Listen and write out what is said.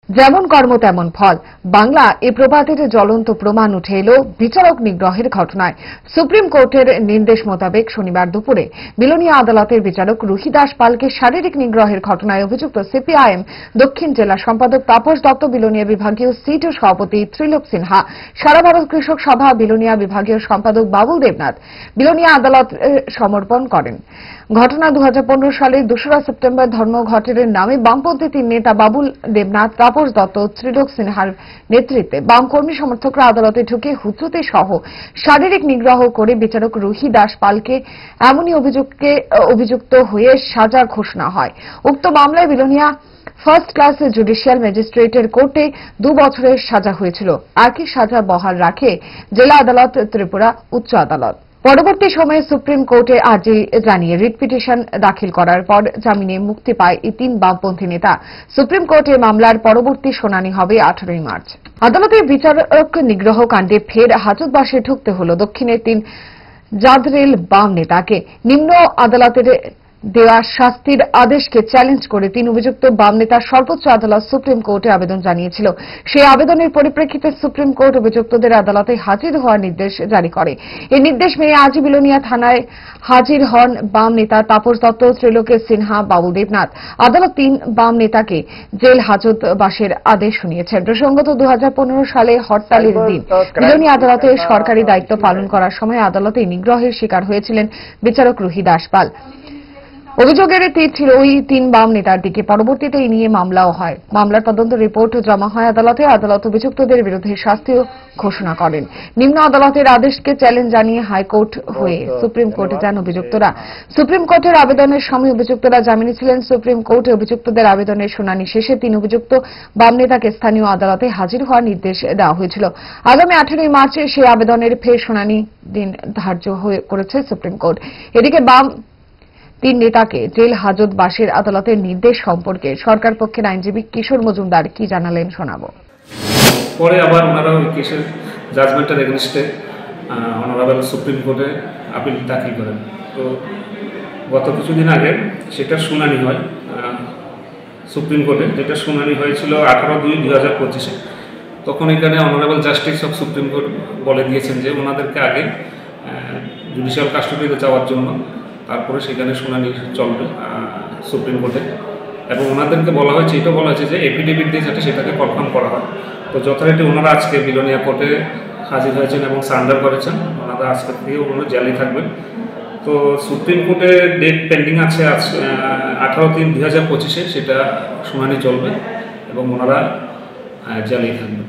যেমন কর্ম তেমন ফল। বাংলা এ প্রবাদের জ্বলন্ত প্রমাণ উঠে এলো বিচারক নিগ্রহের ঘটনায়। সুপ্রিম কোর্টের নির্দেশ মোতাবেক শনিবার দুপুরে বিলোনিয়া আদালতের বিচারক রুহি দাস পালকে শারীরিক নিগ্রহের ঘটনায় অভিযুক্ত সিপিআইএম দক্ষিণ জেলা সম্পাদক তাপস দত্ত, বিলোনিয়া বিভাগীয় সিটু সভাপতি ত্রিলোক সিনহা, সারা ভারত কৃষক সভা বিলোনিয়া বিভাগীয় সম্পাদক বাবুল দেবনাথ বিলোনিয়া আদালত সমর্পণ করেন। ঘটনা 2015 সালের 2রা সেপ্টেম্বর ধর্মঘটের নামে বামপন্থী তিন নেতা বাবুল দেবনাথ, তাপস দত্ত, ত্রিলোক সিনহার নেতৃত্বে বাম কর্মী সমর্থকরা আদালতে ঢুকে হুজ্জতি সহ শারীরিক নিগ্রহ করে বিচারক রুহি দাস পালকে এমনই অভিযুক্ত হয়ে সাজা ঘোষণা হয়। উক্ত মামলায় বিলোনিয়া ফার্স্ট ক্লাস জুডিশিয়াল ম্যাজিস্ট্রেটের কোর্টে 2 বছরের সাজা হয়েছিল। একই সাজা বহাল রাখে জেলা আদালত ত্রিপুরা উচ্চ আদালত। পরবর্তী সময়ে সুপ্রিম কোর্টে আর্জি জানিয়ে রিট পিটিশন দাখিল করার পর জামিনে মুক্তি পায় এই তিন বামপন্থী নেতা। সুপ্রিম কোর্টে মামলার পরবর্তী শুনানি হবে 18 মার্চ। আদালতের বিচারক নিগ্রহ কাণ্ডে ফের হাজতবাসে ঢুকতে হল দক্ষিণের তিন জাদরেল বাম নেতাকে। নিম্ন আদালতের দেওয়া শাস্তির আদেশকে চ্যালেঞ্জ করে তিন অভিযুক্ত বাম নেতা সর্বোচ্চ আদালত সুপ্রিম কোর্টে আবেদন জানিয়েছিল। সেই আবেদনের পরিপ্রেক্ষিতে সুপ্রিম কোর্ট অভিযুক্তদের আদালতে হাজির হওয়ার নির্দেশ জারি করে। এই নির্দেশ মেনে আজ বিলোনিয়া থানায় হাজির হন বাম নেতা তাপস দত্ত, ত্রিলোক সিনহা, বাবুল দেবনাথ। আদালত তিন বাম নেতাকে জেল হাজতবাসের আদেশ শুনিয়েছেন। প্রসঙ্গত 2015 সালে হরতালের দিন বিলোনিয়া আদালতে সরকারি দায়িত্ব পালন করার সময় আদালতে নিগ্রহের শিকার হয়েছিলেন বিচারক রুহি দাস পাল। অভিযোগের তীর ছিল ওই তিন বাম নেতার দিকে। পরবর্তীতে এই নিয়ে মামলাও হয়। মামলার তদন্ত রিপোর্ট জমা হয় আদালতে। আদালত অভিযুক্তদের বিরুদ্ধে শাস্তিও ঘোষণা করেন। নিম্ন আদালতের আদেশকে চ্যালেঞ্জ জানিয়ে হাইকোর্ট হয়ে সুপ্রিম কোর্টে যান অভিযুক্তরা। সুপ্রিম কোর্টের আবেদনের সময় অভিযুক্তরা জামিনে ছিলেন। সুপ্রিম কোর্টে অভিযুক্তদের আবেদনের শুনানি শেষে তিন অভিযুক্ত বাম নেতাকে স্থানীয় আদালতে হাজির হওয়ার নির্দেশ দেওয়া হয়েছিল। আগামী 18 মার্চে সেই আবেদনের ফের শুনানি দিন ধার্য করেছে সুপ্রিম কোর্ট। এদিকে বাম তিন নেতাকে জেল হাজতবাসের আদালতের নির্দেশ সম্পর্কে সরকার পক্ষের আইনজীবী কিশোর মজুমদার কি জানালেন শোনাবো। পরে আবার ওনারা ওই কেসের জাজমেন্টের এগেনস্টে অনারেবল সুপ্রিম কোর্টে আপিল দাখিল করেন। তো গত কিছুদিন আগে সেটার শুনানি হয় সুপ্রিম কোর্টে, যেটা শুনানি হয়েছিল 18/2/2025-এ। তখন এখানে honourable justice of supreme court বলে দিয়েছেন যে ওনাদেরকে আগে জুডিশিয়াল কাস্টডিতে যাওয়ার জন্য, তারপরে সেখানে শুনানি চলবে সুপ্রিম কোর্টে। এবং ওনাদেরকে বলা হয়েছে, এটা বলা হয়েছে যে এফিডেভিট দিয়ে যাতে সেটাকে কনফার্ম করা হয়। তো যথারীতি ওনারা আজকে বিলোনিয়া কোর্টে হাজির হয়েছেন এবং সারেন্ডার করেছেন। ওনারা আজকে থেকে ওনারা জেলেই থাকবেন। তো সুপ্রিম কোর্টে ডেট পেন্ডিং আছে 18/3/2025-এ, সেটা শুনানি চলবে এবং ওনারা জেলেই থাকবেন।